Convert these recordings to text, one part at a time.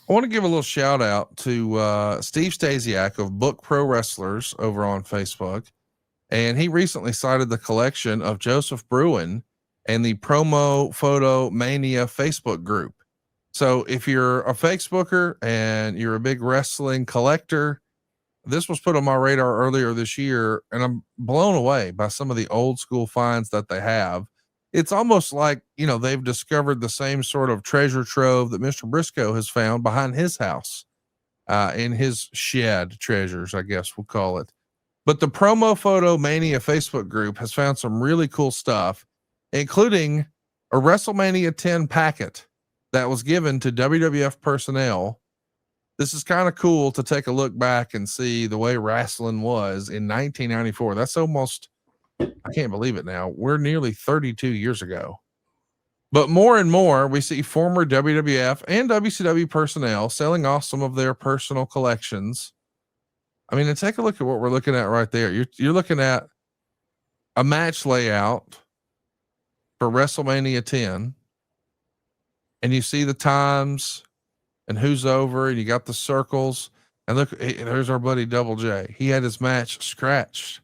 I want to give a little shout out to Steve Stasiak of Book Pro Wrestlers over on Facebook. And he recently cited the collection of Joseph Bruin and the Promo Photo Mania Facebook group. So if you're a Facebooker and you're a big wrestling collector, this was put on my radar earlier this year, and I'm blown away by some of the old school finds that they have. It's almost like, they've discovered the same sort of treasure trove that Mr. Briscoe has found behind his house, in his shed treasures, I guess we'll call it. But the Promo Photo Mania Facebook group has found some really cool stuff, including a WrestleMania 10 packet that was given to WWF personnel. This is kind of cool to take a look back and see the way wrestling was in 1994. That's almost, I can't believe it now. We're nearly 32 years ago. But more and more, we see former WWF and WCW personnel selling off some of their personal collections. I mean, and take a look at what we're looking at right there. You're looking at a match layout for WrestleMania 10, and you see the times and who's over, and you got the circles. And look, there's our buddy Double J. He had his match scratched.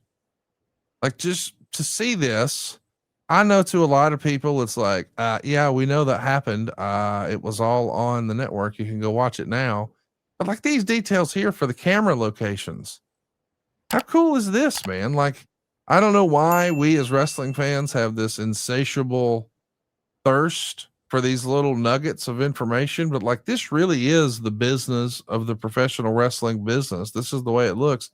Like, just to see this, I know to a lot of people, it's like, yeah, we know that happened. It was all on the network. You can go watch it now. But like these details here for the camera locations, how cool is this, man? Like, I don't know why we as wrestling fans have this insatiable thirst for these little nuggets of information, but like, this really is the business of the professional wrestling business. This is the way it looks.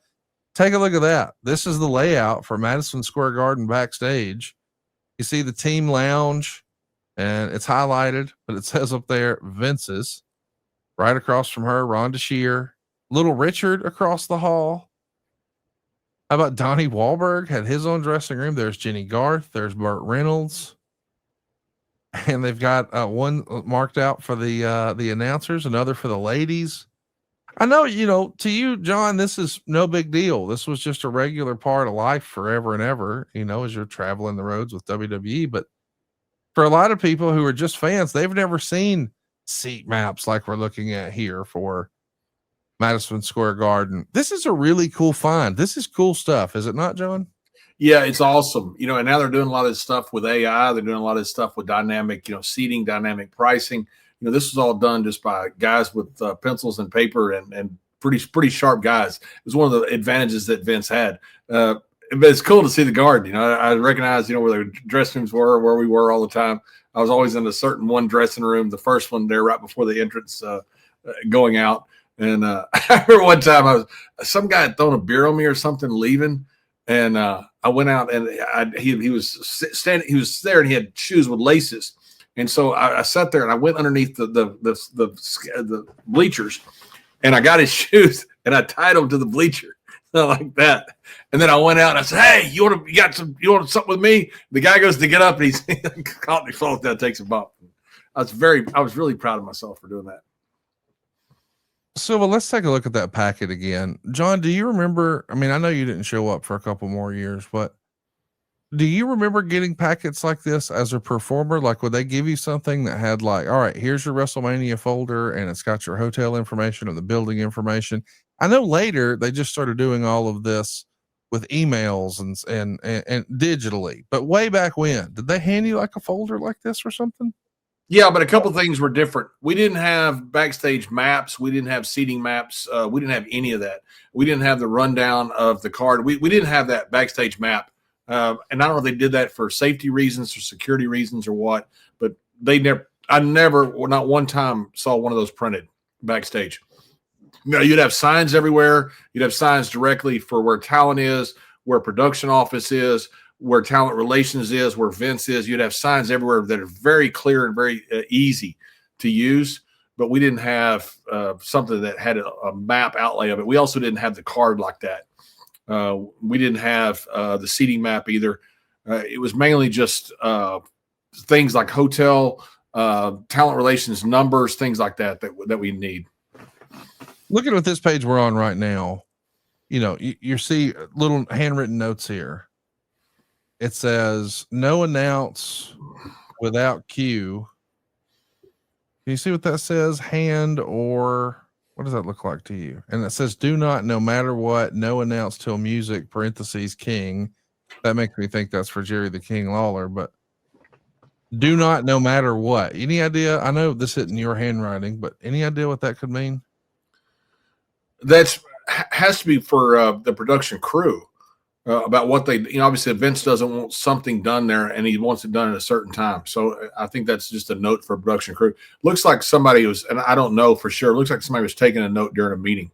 Take a look at that. This is the layout for Madison Square Garden backstage. You see the team lounge, and it's highlighted, but it says up there, Vince's. Right across from her, Rhonda Shear, Little Richard across the hall. How about Donnie Wahlberg had his own dressing room? There's Jenny Garth. There's Burt Reynolds. And they've got one marked out for the announcers, another for the ladies. I know, to you, John, this is no big deal. This was just a regular part of life forever and ever, as you're traveling the roads with WWE. But for a lot of people who are just fans, they've never seen seat maps like we're looking at here for Madison Square Garden. This is a really cool find. This is cool stuff, is it not, John? Yeah, it's awesome. And now they're doing a lot of this stuff with AI. They're doing a lot of this stuff with dynamic, seating, dynamic pricing. This was all done just by guys with pencils and paper and pretty sharp guys. It was one of the advantages that Vince had. But it's cool to see the Garden. I recognize, where the dressing rooms were, where we were all the time. I was always in a certain one dressing room, the first one there right before the entrance going out. And I remember one time some guy had thrown a beer on me or something leaving. And I went out and he was standing, he was there and he had shoes with laces. And so I sat there and I went underneath the bleachers and I got his shoes and I tied them to the bleacher like that. And then I went out and I said, "Hey, you want something with me?" The guy goes to get up and he's caught me falling down, takes a bump. I was really proud of myself for doing that. So, well, let's take a look at that packet again. John, do you remember? I mean, I know you didn't show up for a couple more years, but do you remember getting packets like this as a performer? Like, would they give you something that had like, all right, here's your WrestleMania folder and it's got your hotel information or the building information? I know later they just started doing all of this with emails and digitally, but way back when, did they hand you like a folder like this or something? Yeah, but a couple things were different. We didn't have backstage maps. We didn't have seating maps. We didn't have any of that. We didn't have the rundown of the card. We didn't have that backstage map. And I don't know if they did that for safety reasons or security reasons or what, but I never, not one time saw one of those printed backstage. You'd have signs everywhere. You'd have signs directly for where talent is, where production office is, where talent relations is, where Vince is. You'd have signs everywhere that are very clear and very easy to use, but we didn't have something that had a map outlay of it. We also didn't have the card like that. We didn't have the seating map either. It was mainly just things like hotel, talent relations numbers, things like that we need. Looking at this page we're on right now, you see little handwritten notes here. It says no announce without cue. Can you see what that says? Hand, or what does that look like to you? And it says, do not, no matter what, no announce till music, parentheses, King. That makes me think that's for Jerry the King Lawler, but do not, no matter what. Any idea? I know this isn't your handwriting, but any idea what that could mean? That's has to be for the production crew. About what they, obviously Vince doesn't want something done there and he wants it done at a certain time. So I think that's just a note for a production crew. Looks like somebody was, and I don't know for sure, looks like somebody was taking a note during a meeting.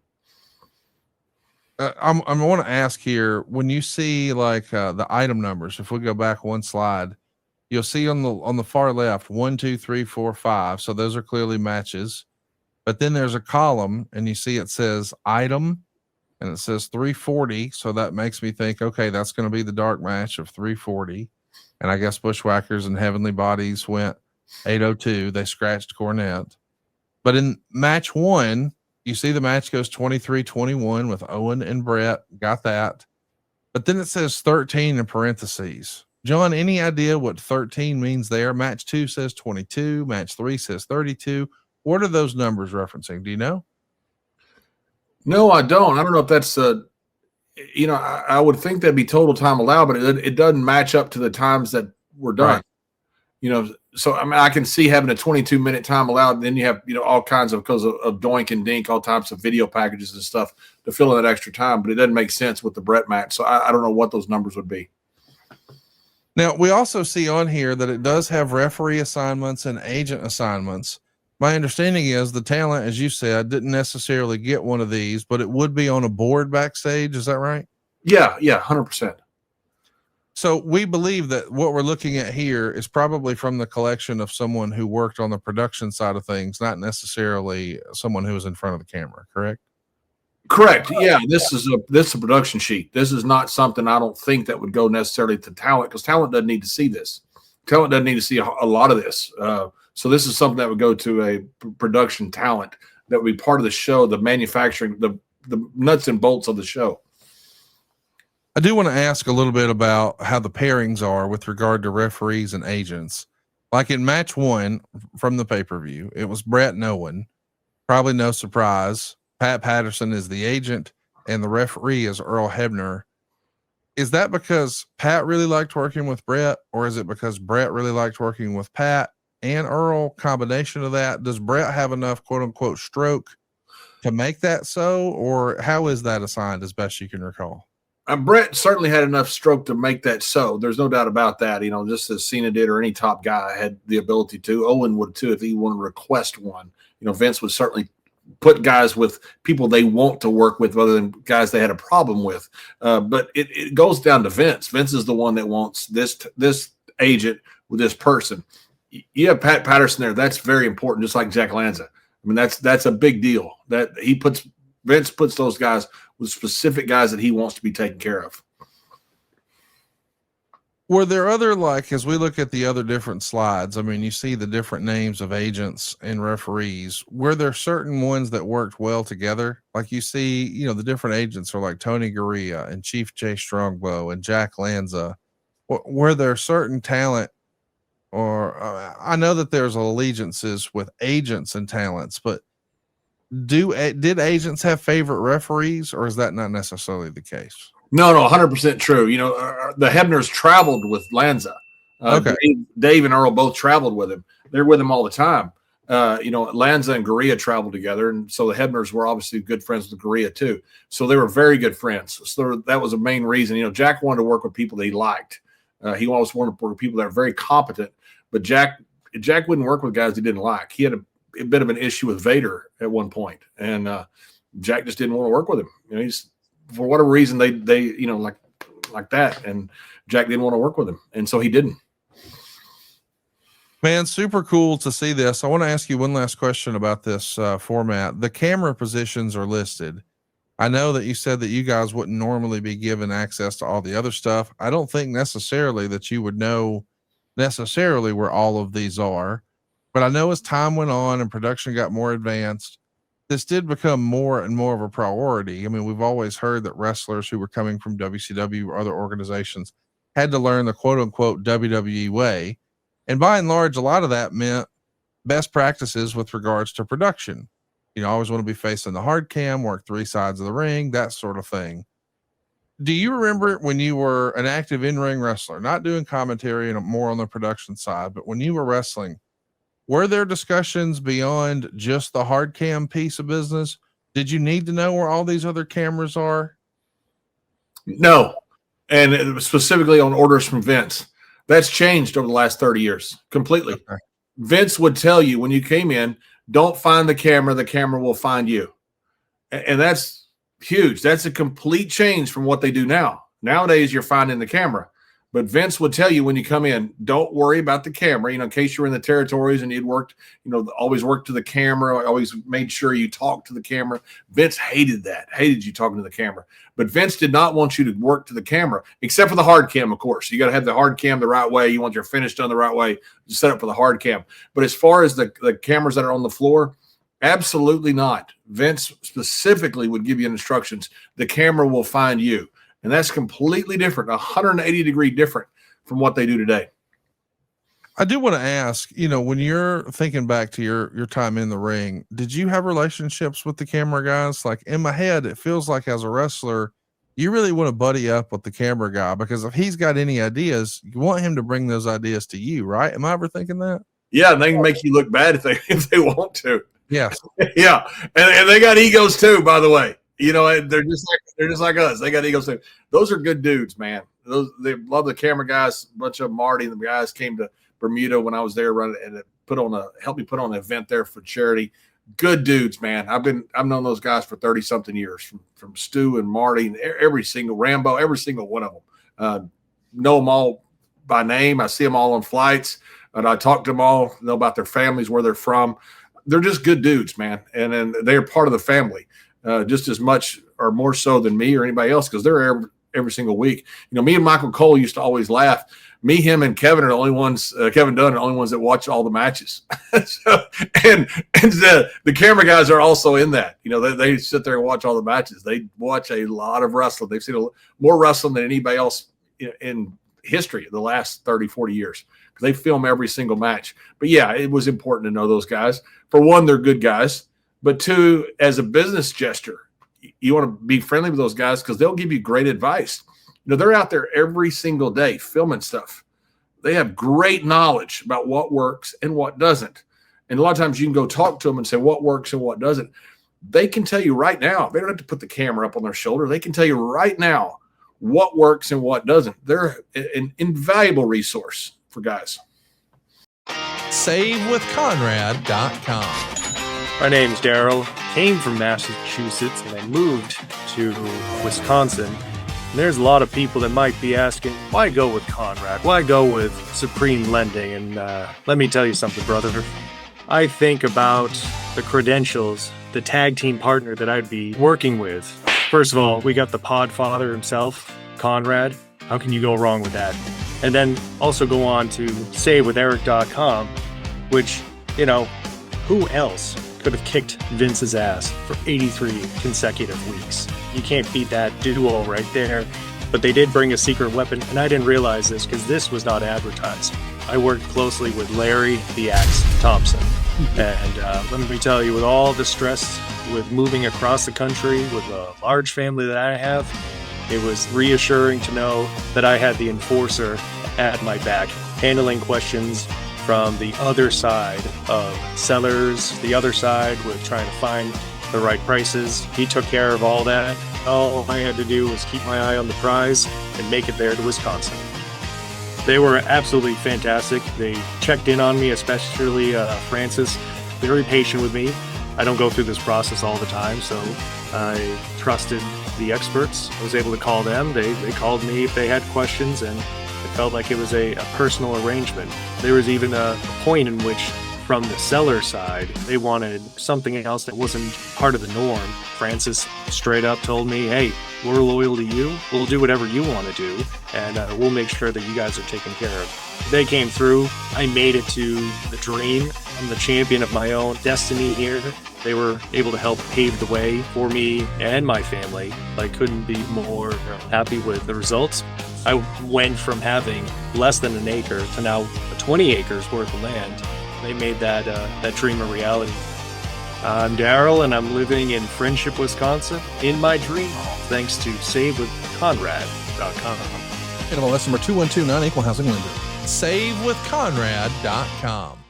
I want to ask here, when you see like the item numbers, if we go back one slide, you'll see on the far left, 1, 2, 3, 4, 5. So those are clearly matches, but then there's a column and you see it says item, and it says 340. So that makes me think, okay, that's going to be the dark match of 340. And I guess Bushwhackers and Heavenly Bodies went 802. They scratched Cornette. But in match 1, you see the match goes 23-21 with Owen and Brett. Got that. But then it says 13 in parentheses. John, any idea what 13 means there? Match 2 says 22. Match 3 says 32. What are those numbers referencing? Do you know? No, I don't. I don't know if that's I would think that'd be total time allowed, but it doesn't match up to the times that were done. Right. So I mean, I can see having a 22-minute time allowed. Then you have all kinds of, because of Doink and Dink, all types of video packages and stuff to fill in that extra time. But it doesn't make sense with the Brett match. So I don't know what those numbers would be. Now we also see on here that it does have referee assignments and agent assignments. My understanding is the talent, as you said, didn't necessarily get one of these, but it would be on a board backstage. Is that right? Yeah, 100%. So we believe that what we're looking at here is probably from the collection of someone who worked on the production side of things, not necessarily someone who was in front of the camera, correct? Correct. Yeah, this is a production sheet. This is not something I don't think that would go necessarily to talent, because talent doesn't need to see this. Talent doesn't need to see a lot of this. So this is something that would go to a production talent that would be part of the show, the manufacturing, the nuts and bolts of the show. I do want to ask a little bit about how the pairings are with regard to referees and agents. Like in match 1 from the pay-per-view, it was Brett and Owen. Probably no surprise. Pat Patterson is the agent and the referee is Earl Hebner. Is that because Pat really liked working with Brett, or is it because Brett really liked working with Pat and Earl? Combination of that? Does Brett have enough quote unquote stroke to make that so, or how is that assigned as best you can recall? Brett certainly had enough stroke to make that so. There's no doubt about that. Just as Cena did, or any top guy had the ability to. Owen would too if he wanted to request one. Vince would certainly put guys with people they want to work with rather than guys they had a problem with. But it goes down to Vince. Vince is the one that wants this agent with this person. You have Pat Patterson there. That's very important, just like Jack Lanza. I mean, that's a big deal. That Vince puts those guys with specific guys that he wants to be taken care of. Were there other, like, as we look at the other different slides, I mean, you see the different names of agents and referees. Were there certain ones that worked well together? Like you see, the different agents are like Tony Gurria and Chief Jay Strongbow and Jack Lanza. Were there certain talent, or I know that there's allegiances with agents and talents, but did agents have favorite referees, or is that not necessarily the case? No, 100% true. The Hebners traveled with Lanza. Okay. Dave and Earl both traveled with him. They're with him all the time. Lanza and Gurria traveled together, and so the Hebners were obviously good friends with Gurria too. So they were very good friends. So that was a main reason. Jack wanted to work with people that he liked. He always wanted to work with people that are very competent. But Jack wouldn't work with guys he didn't like. He had a bit of an issue with Vader at one point, and Jack just didn't want to work with him. He's, for whatever reason, they like that, and Jack didn't want to work with him, and so he didn't. Man, super cool to see this. I want to ask you one last question about this format. The camera positions are listed. I know that you said that you guys wouldn't normally be given access to all the other stuff. I don't think necessarily that you would know necessarily where all of these are, but I know as time went on and production got more advanced, this did become more and more of a priority. I mean, we've always heard that wrestlers who were coming from WCW or other organizations had to learn the quote unquote WWE way. And by and large, a lot of that meant best practices with regards to production. You always want to be facing the hard cam, work 3 sides of the ring, that sort of thing. Do you remember when you were an active in-ring wrestler, not doing commentary and more on the production side, but when you were wrestling, were there discussions beyond just the hard cam piece of business? Did you need to know where all these other cameras are? No. And it was specifically on orders from Vince. That's changed over the last 30 years completely. Okay. Vince would tell you when you came in, don't find the camera will find you. And that's huge. That's a complete change from what they do now. Nowadays, you're finding the camera. But Vince would tell you when you come in, don't worry about the camera, in case you're in the territories and you'd worked, always worked to the camera, always made sure you talked to the camera. Vince hated that, hated you talking to the camera. But Vince did not want you to work to the camera, except for the hard cam, of course. You got to have the hard cam the right way. You want your finish done the right way, set up for the hard cam. But as far as the cameras that are on the floor, absolutely not. Vince specifically would give you instructions. The camera will find you. And that's completely different, 180-degree different from what they do today. I do want to ask, when you're thinking back to your time in the ring, did you have relationships with the camera guys? Like in my head, it feels like as a wrestler, you really want to buddy up with the camera guy, because if he's got any ideas, you want him to bring those ideas to you, right? Am I ever thinking that? Yeah, and they can make you look bad if they want to. Yes. Yeah, and they got egos too, by the way. They're just like us. They got egos too. Those are good dudes, man. They love the camera guys. A bunch of Marty and the guys came to Bermuda when I was there running and helped me put on an event there for charity. Good dudes, man. I've known those guys for 30 something years, from Stu and Marty and every single Rambo, every single one of them. Know them all by name. I see them all on flights, and I talk to them all. Know about their families, where they're from. They're just good dudes, man, and they're part of the family. Just as much or more so than me or anybody else, because they're every single week. Me and Michael Cole used to always laugh. Me, him, and Kevin are the only ones. Kevin Dunn are the only ones that watch all the matches. and the camera guys are also in that. They sit there and watch all the matches. They watch a lot of wrestling. They've seen more wrestling than anybody else in history the last 30, 40 years, because they film every single match. But yeah, it was important to know those guys. For one, they're good guys. But two, as a business gesture, you want to be friendly with those guys, because they'll give you great advice. They're out there every single day filming stuff. They have great knowledge about what works and what doesn't. And a lot of times you can go talk to them and say what works and what doesn't. They can tell you right now. They don't have to put the camera up on their shoulder. They can tell you right now what works and what doesn't. They're an invaluable resource for guys. SaveWithConrad.com. My name's Daryl, came from Massachusetts, and I moved to Wisconsin. And there's a lot of people that might be asking, why go with Conrad? Why go with Supreme Lending? And let me tell you something, brother. I think about the credentials, the tag team partner that I'd be working with. First of all, we got the podfather himself, Conrad. How can you go wrong with that? And then also go on to SaveWithEric.com, which, who else could have kicked Vince's ass for 83 consecutive weeks? You can't beat that duo right there. But they did bring a secret weapon, and I didn't realize this because this was not advertised. I worked closely with Larry the Axe Thompson. And let me tell you, with all the stress with moving across the country with a large family that I have, it was reassuring to know that I had the enforcer at my back, handling questions from the other side of sellers, the other side with trying to find the right prices. He took care of all that. All I had to do was keep my eye on the prize and make it there to Wisconsin. They were absolutely fantastic. They checked in on me, especially Francis, very patient with me. I don't go through this process all the time, so I trusted the experts. I was able to call them. They called me if they had questions, and it felt like it was a personal arrangement. There was even a point in which, from the seller side, they wanted something else that wasn't part of the norm. Francis straight up told me, hey, we're loyal to you. We'll do whatever you want to do, and we'll make sure that you guys are taken care of. They came through. I made it to the dream. I'm the champion of my own destiny here. They were able to help pave the way for me and my family. I couldn't be more happy with the results. I went from having less than an acre to now 20 acres worth of land They made that dream a reality. I'm Daryl, and I'm living in Friendship, Wisconsin, in my dream home, thanks to SaveWithConrad.com. NMLS number 2129, Equal Housing Lender. SaveWithConrad.com.